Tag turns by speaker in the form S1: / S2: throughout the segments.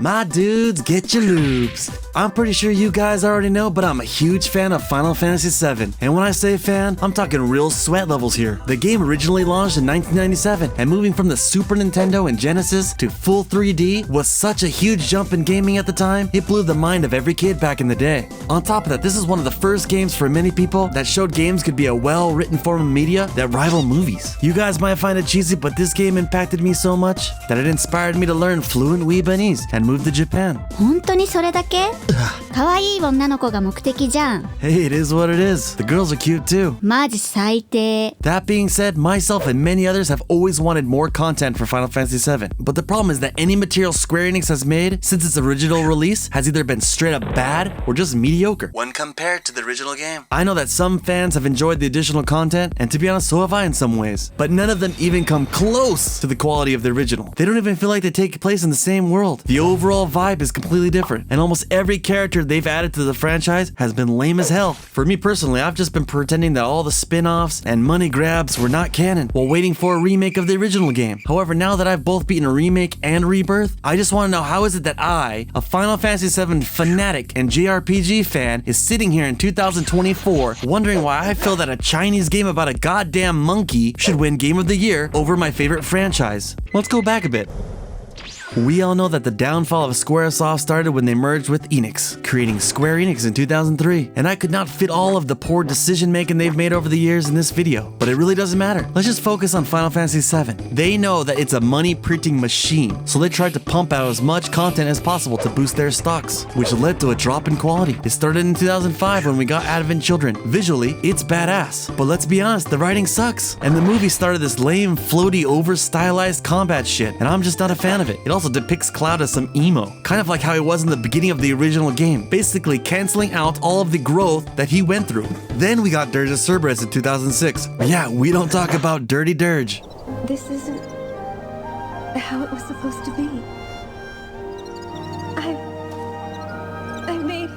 S1: My dudes, get your lubes. I'm pretty sure you guys already know, but I'm a huge fan of Final Fantasy VII. And when I say fan, I'm talking real sweat levels here. The game originally launched in 1997, and moving from the Super Nintendo and Genesis to full 3D was such a huge jump in gaming at the time, it blew the mind of every kid back in the day. On top of that, this is one of the first games for many people that showed games could be a well-written form of media that rival movies. You guys might find it cheesy, but this game impacted me so much that it inspired me to learn fluent Weebanese and move to Japan.
S2: 本当にそれだけ？可愛い女の子が目的じゃん。
S1: Hey, it is what it is. The girls are cute too.
S2: マジ最低。
S1: That being said, myself and many others have always wanted more content for Final Fantasy VII. But the problem is that any material SquareEnix has made since its original release has either been straight up bad or just mediocre when compared to the original game. I know that some fans have enjoyed the additional content, and to be honest, so have I in some ways. But none of them even come close to the quality of the original. They don't even feel like they take place in the same world. The overall vibe is completely different, and almost every character they've added to the franchise has been lame as hell. For me personally, I've just been pretending that all the spin-offs and money grabs were not canon while waiting for a remake of the original game. However, now that I've both beaten a remake and rebirth, I just want to know, how is it that I, a Final Fantasy VII fanatic and JRPG fan, is sitting here in 2024 wondering why I feel that a Chinese game about a goddamn monkey should win Game of the Year over my favorite franchise. Let's go back a bit. We all know that the downfall of Squaresoft started when they merged with Enix, creating SquareEnix in 2003. And I could not fit all of the poor decision making they've made over the years in this video, but it really doesn't matter. Let's just focus on Final Fantasy VII. They know that it's a money printing machine, so they tried to pump out as much content as possible to boost their stocks, which led to a drop in quality. It started in 2005 when we got Advent Children. Visually, it's badass, but let's be honest, the writing sucks. And the movie started this lame, floaty, over-stylized combat shit, and I'm just not a fan of it. It also depicts Cloud as some emo, kind of like how he was in the beginning of the original game, basically canceling out all of the growth that he went through. Then we got Dirge's Cerberus in 2006. But yeah, we don't talk about Dirty Dirge.
S3: This isn't how it was supposed to be. I made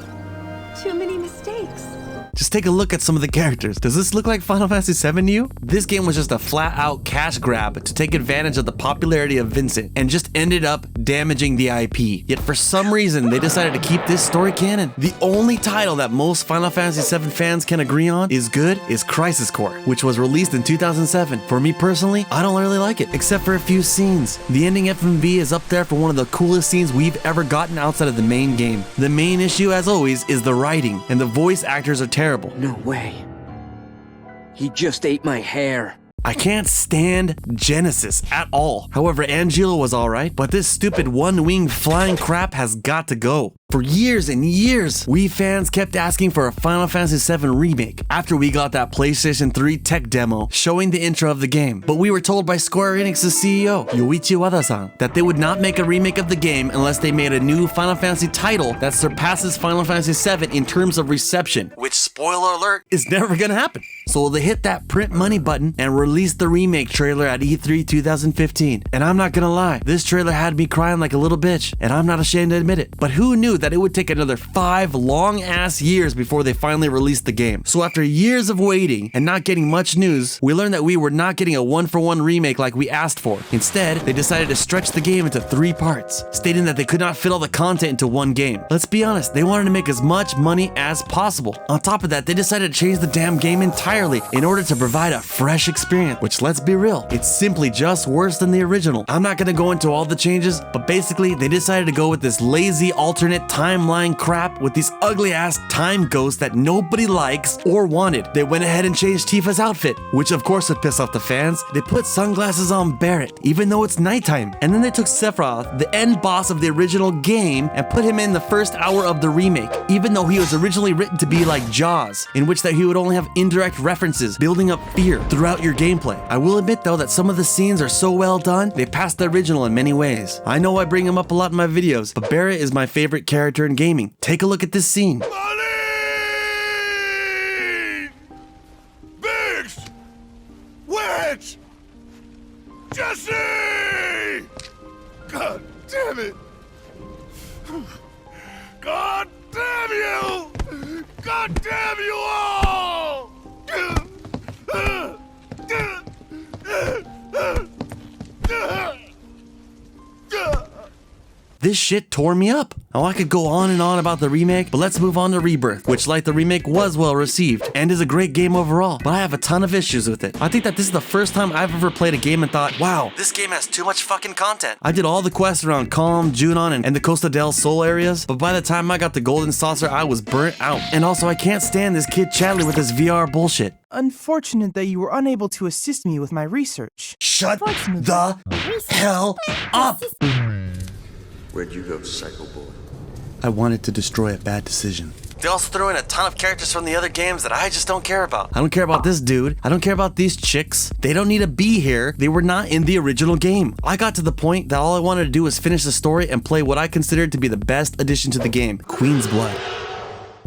S3: too many mistakes.
S1: Just take a look at some of the characters. Does this look like Final Fantasy VII to you? This game was just a flat-out cash grab to take advantage of the popularity of Vincent and just ended up damaging the IP. Yet for some reason, they decided to keep this story canon. The only title that most Final Fantasy VII fans can agree on is good is Crisis Core, which was released in 2007. For me personally, I don't really like it, except for a few scenes. The ending FMV is up there for one of the coolest scenes we've ever gotten outside of the main game. The main issue, as always, is the writing, and the voice actors are terrible.
S4: No way. He just ate my hair.
S1: I can't stand Genesis at all. However, Angela was alright, but this stupid one-winged flying crap has got to go. For years and years, we fans kept asking for a Final Fantasy VII remake after we got that PlayStation 3 tech demo showing the intro of the game. But we were told by SquareEnix's CEO, Yoichi Wada-san, that they would not make a remake of the game unless they made a new Final Fantasy title that surpasses Final Fantasy VII in terms of reception, which, spoiler alert, is never gonna happen. So they hit that print money button and released the remake trailer at E3 2015. And I'm not gonna lie, this trailer had me crying like a little bitch, and I'm not ashamed to admit it. But who knew that it would take another 5 long-ass years before they finally released the game? So after years of waiting and not getting much news, we learned that we were not getting a one-for-one remake like we asked for. Instead, they decided to stretch the game into 3 parts, stating that they could not fit all the content into one game. Let's be honest, they wanted to make as much money as possible. On top of that, they decided to change the damn game entirely in order to provide a fresh experience, which, let's be real, it's simply just worse than the original. I'm not gonna go into all the changes, but basically they decided to go with this lazy alternate timeline crap with these ugly ass time ghosts that nobody likes or wanted. They went ahead and changed Tifa's outfit, which of course would piss off the fans. They put sunglasses on Barrett, even though it's nighttime. And then they took Sephiroth, the end boss of the original game, and put him in the first hour of the remake, even though he was originally written to be like Jaws, in which that he would only have indirect references, building up fear throughout your gameplay. I will admit though that some of the scenes are so well done, they passed the original in many ways. I know I bring him up a lot in my videos, but Barrett is my favorite character in gaming. Take a look at this scene.
S5: Money! Biggs! Witch! Jesse! God damn it! God damn you! God damn you all!
S1: This shit tore me up. Now I could go on and on about the remake, but let's move on to Rebirth, which like the remake was well received and is a great game overall, but I have a ton of issues with it. I think that this is the first time I've ever played a game and thought, wow, this game has too much fucking content. I did all the quests around Calm, Junon, and the Costa del Sol areas, but by the time I got the Golden Saucer, I was burnt out. And also, I can't stand this kid Chadley with his VR bullshit.
S6: Unfortunate that you were unable to assist me with my research.
S1: Shut the hell up!
S7: Where'd you go, Psycho Boy?
S1: I wanted to destroy a bad decision. They also throw in a ton of characters from the other games that I just don't care about. I don't care about this dude. I don't care about these chicks. They don't need to be here. They were not in the original game. I got to the point that all I wanted to do was finish the story and play what I considered to be the best addition to the game, Queen's Blood.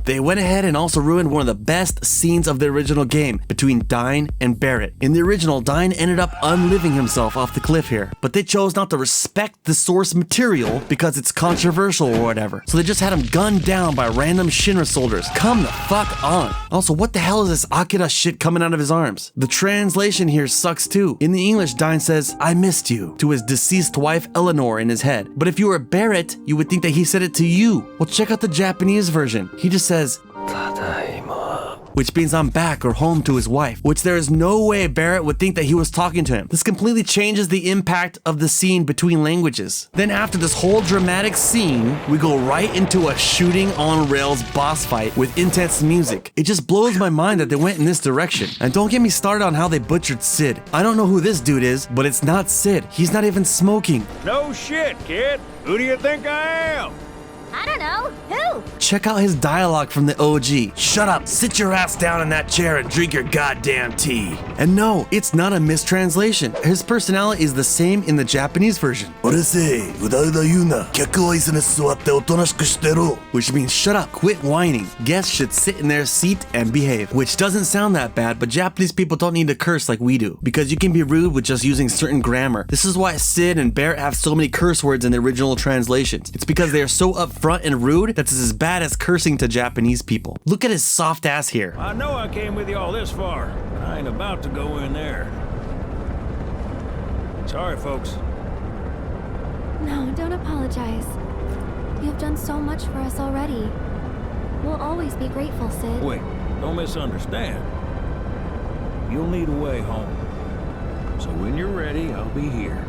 S1: They went ahead and also ruined one of the best scenes of the original game between Dine and Barrett. In the original, Dine ended up unliving himself off the cliff here, but they chose not to respect the source material because it's controversial or whatever. So they just had him gunned down by random Shinra soldiers. Come the fuck on. Also, what the hell is this Akira shit coming out of his arms? The translation here sucks too. In the English, Dine says, "I missed you," to his deceased wife Eleanor in his head. But if you were Barrett, you would think that he said it to you. Well, check out the Japanese version. He just says, "Tadaima," which means I'm back or home to his wife, which there is no way Barrett would think that he was talking to him. This completely changes the impact of the scene between languages. Then after this whole dramatic scene, we go right into a shooting on rails boss fight with intense music. It just blows my mind that they went in this direction. And don't get me started on how they butchered Sid. I don't know who this dude is, but it's not Sid. He's not even smoking.
S8: No shit, kid. Who do you think I am?
S2: I don't know. Who?
S1: Check out his dialogue from the OG. Shut up, sit your ass down in that chair and drink your goddamn tea. And no, it's not a mistranslation. His personality is the same in the Japanese version. Which means shut up, quit whining. Guests should sit in their seat and behave. Which doesn't sound that bad, but Japanese people don't need to curse like we do, because you can be rude with just using certain grammar. This is why Sid and Barrett have so many curse words in the original translations. It's because they are so upfront and rude that's as bad as cursing to Japanese people. Look at his soft ass here.
S8: I know I came with you all this far, but I ain't about to go in there. Sorry, folks.
S3: No, don't apologize. You've done so much for us already. We'll always be grateful, Sid.
S8: Wait, don't misunderstand. You'll need a way home. So when you're ready, I'll be here.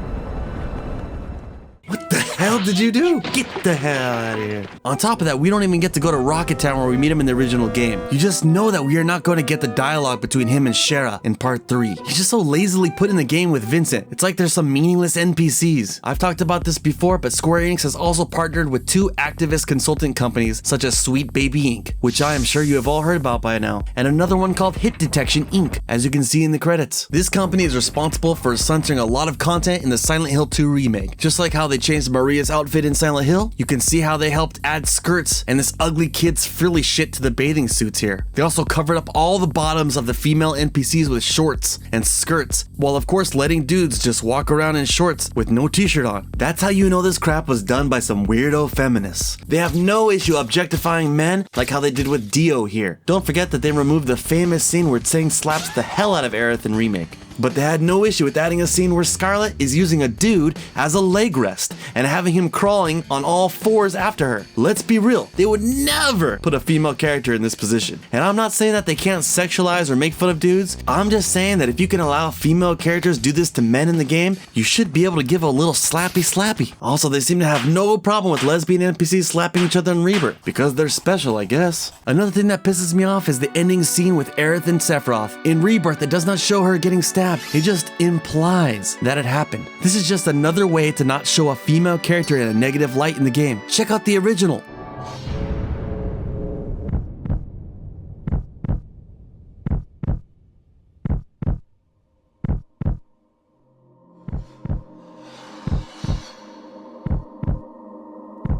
S1: What the hell did you do? Get the hell out of here. On top of that, we don't even get to go to Rocket Town where we meet him in the original game. You just know that we are not going to get the dialogue between him and Shara in part 3. He's just so lazily put in the game with Vincent. It's like there's some meaningless NPCs. I've talked about this before, but SquareEnix has also partnered with 2 activist consultant companies such as Sweet Baby Inc., which I am sure you have all heard about by now, and another one called Hit Detection Inc., as you can see in the credits. This company is responsible for censoring a lot of content in the Silent Hill 2 remake. Just like how they changed Maria's outfit in Silent Hill, you can see how they helped add skirts and this ugly kid's frilly shit to the bathing suits here. They also covered up all the bottoms of the female NPCs with shorts and skirts, while of course letting dudes just walk around in shorts with no t-shirt on. That's how you know this crap was done by some weirdo feminists. They have no issue objectifying men like how they did with Dio here. Don't forget that they removed the famous scene where Tseng slaps the hell out of Aerith in Remake. But they had no issue with adding a scene where Scarlet is using a dude as a leg rest and having him crawling on all 4s after her. Let's be real, they would never put a female character in this position. And I'm not saying that they can't sexualize or make fun of dudes. I'm just saying that if you can allow female characters do this to men in the game, you should be able to give a little slappy slappy. Also, they seem to have no problem with lesbian NPCs slapping each other in Rebirth, because they're special, I guess. Another thing that pisses me off is the ending scene with Aerith and Sephiroth. In Rebirth, it does not show her getting stabbed. It just implies that it happened. This is just another way to not show a female character in a negative light in the game. Check out the original.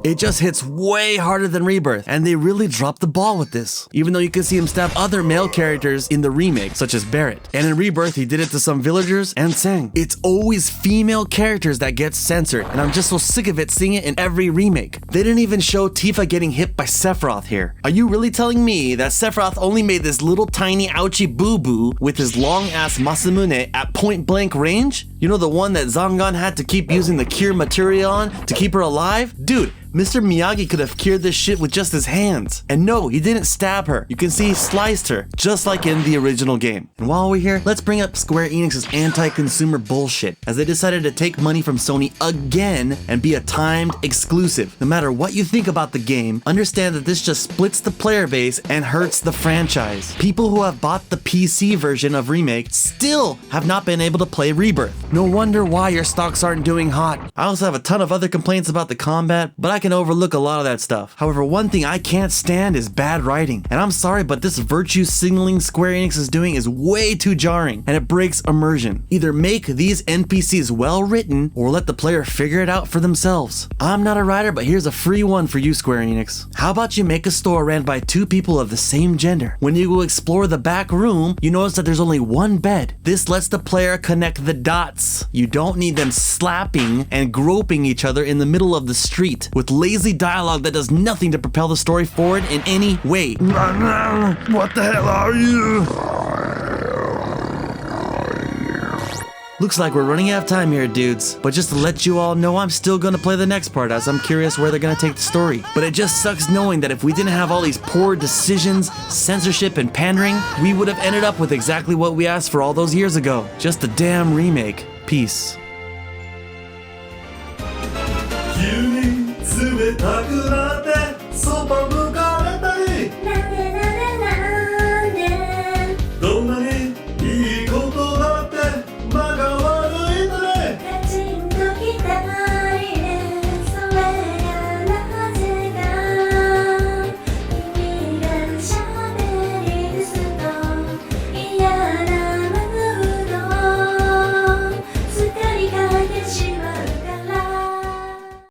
S1: It just hits way harder than Rebirth, and they really dropped the ball with this. Even though you can see him stab other male characters in the remake, such as Barrett. And in Rebirth, he did it to some villagers and Sang. It's always female characters that get censored, and I'm just so sick of it seeing it in every remake. They didn't even show Tifa getting hit by Sephiroth here. Are you really telling me that Sephiroth only made this little tiny ouchie boo-boo with his long-ass Masamune at point-blank range? You know, the one that Zangan had to keep using the cure material on to keep her alive? Dude, Mr. Miyagi could have cured this shit with just his hands. And no, he didn't stab her. You can see he sliced her, just like in the original game. And while we're here, let's bring up Square Enix's anti-consumer bullshit, as they decided to take money from Sony again and be a timed exclusive. No matter what you think about the game, understand that this just splits the player base and hurts the franchise. People who have bought the PC version of Remake still have not been able to play Rebirth. No wonder why your stocks aren't doing hot. I also have a ton of other complaints about the combat, but I can overlook a lot of that stuff. However, one thing I can't stand is bad writing. And I'm sorry, but this virtue signaling Square Enix is doing is way too jarring, and it breaks immersion. Either make these NPCs well written, or let the player figure it out for themselves. I'm not a writer, but here's a free one for you, Square Enix. How about you make a store ran by two people of the same gender? When you go explore the back room, you notice that there's only one bed. This lets the player connect the dots. You don't need them slapping and groping each other in the middle of the street with lazy dialogue that does nothing to propel the story forward in any way.
S5: What the hell are you?
S1: Looks like we're running out of time here, dudes. But just to let you all know, I'm still gonna play the next part, as I'm curious where they're gonna take the story. But it just sucks knowing that if we didn't have all these poor decisions, censorship, and pandering, we would have ended up with exactly what we asked for all those years ago. Just a damn remake. Peace.
S5: 急に冷たくな